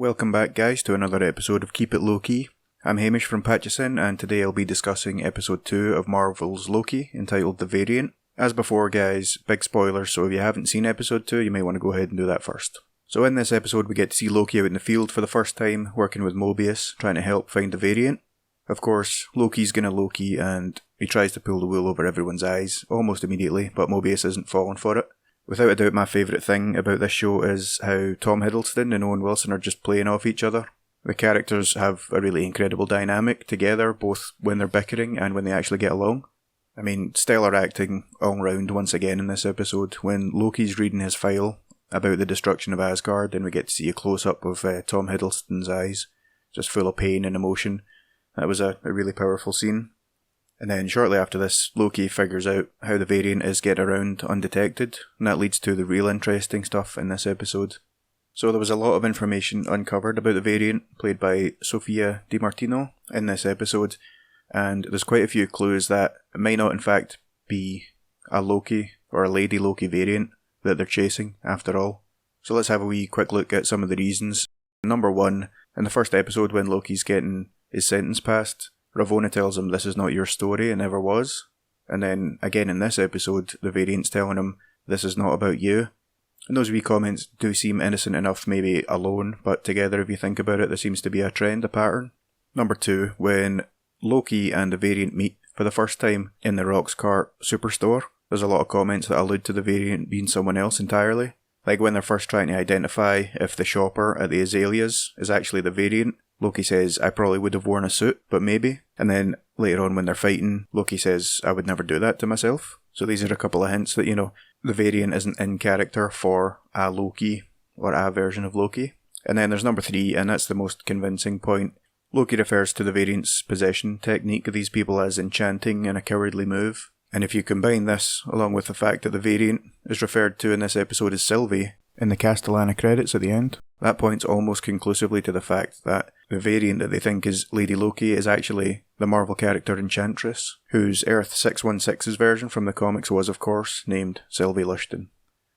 Welcome back, guys, to another episode of Keep It Loki. I'm Hamish from Patchison, and today I'll be discussing episode 2 of Marvel's Loki, entitled The Variant. As before, guys, big spoilers, so if you haven't seen episode 2, you may want to go ahead and do that first. So in this episode, we get to see Loki out in the field for the first time, working with Mobius, trying to help find the variant. Of course, Loki's gonna Loki, and he tries to pull the wool over everyone's eyes, almost immediately, but Mobius isn't falling for it. Without a doubt, my favourite thing about this show is how Tom Hiddleston and Owen Wilson are just playing off each other. The characters have a really incredible dynamic together, both when they're bickering and when they actually get along. I mean, stellar acting all round once again in this episode, when Loki's reading his file about the destruction of Asgard, and we get to see a close-up of Tom Hiddleston's eyes, just full of pain and emotion. That was a really powerful scene. And then shortly after this, Loki figures out how the variant is getting around undetected, and that leads to the real interesting stuff in this episode. So there was a lot of information uncovered about the variant, played by Sophia DiMartino in this episode, and there's quite a few clues that it may not in fact be a Loki or a Lady Loki variant that they're chasing after all. So let's have a wee quick look at some of the reasons. Number 1, in the first episode when Loki's getting his sentence passed, Ravonna tells him this is not your story and never was. And then again in this episode, the variant's telling him this is not about you. And those wee comments do seem innocent enough maybe alone, but together if you think about it, there seems to be a trend, a pattern. Number 2, when Loki and the variant meet for the first time in the Roxcart superstore, there's a lot of comments that allude to the variant being someone else entirely. Like when they're first trying to identify if the shopper at the Azaleas is actually the variant, Loki says, I probably would have worn a suit, but maybe. And then later on when they're fighting, Loki says, I would never do that to myself. So these are a couple of hints that, the variant isn't in character for a Loki, or a version of Loki. And then there's number 3, and that's the most convincing point. Loki refers to the variant's possession technique of these people as enchanting and a cowardly move. And if you combine this, along with the fact that the variant is referred to in this episode as Sylvie, in the Castellana credits at the end, that points almost conclusively to the fact that the variant that they think is Lady Loki is actually the Marvel character Enchantress, whose Earth 616's version from the comics was, of course, named Sylvie Lushton.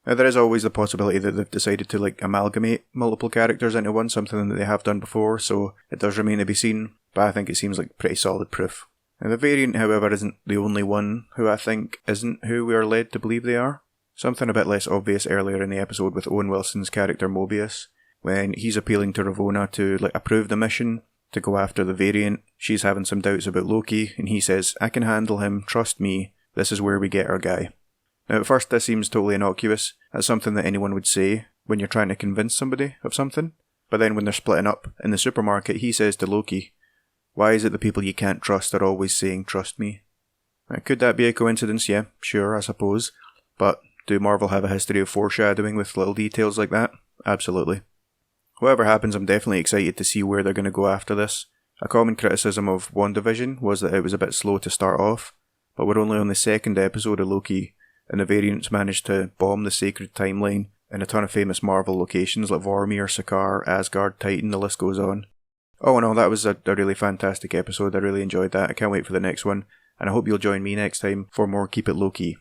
Now, there is always the possibility that they've decided to amalgamate multiple characters into one, something that they have done before, so it does remain to be seen, but I think it seems like pretty solid proof. Now, the variant, however, isn't the only one who I think isn't who we are led to believe they are. Something a bit less obvious earlier in the episode with Owen Wilson's character Mobius, when he's appealing to Ravonna to approve the mission to go after the variant. She's having some doubts about Loki, and he says, I can handle him, trust me, this is where we get our guy. Now at first this seems totally innocuous, that's something that anyone would say when you're trying to convince somebody of something, but then when they're splitting up in the supermarket, he says to Loki, why is it the people you can't trust are always saying trust me? Now, could that be a coincidence? Yeah, sure, I suppose, but do Marvel have a history of foreshadowing with little details like that? Absolutely. Whatever happens, I'm definitely excited to see where they're going to go after this. A common criticism of WandaVision was that it was a bit slow to start off, but we're only on the second episode of Loki, and the variants managed to bomb the sacred timeline in a ton of famous Marvel locations like Vormir, Sakaar, Asgard, Titan, the list goes on. Oh no, that was a really fantastic episode, I really enjoyed that, I can't wait for the next one, and I hope you'll join me next time for more Keep It Loki.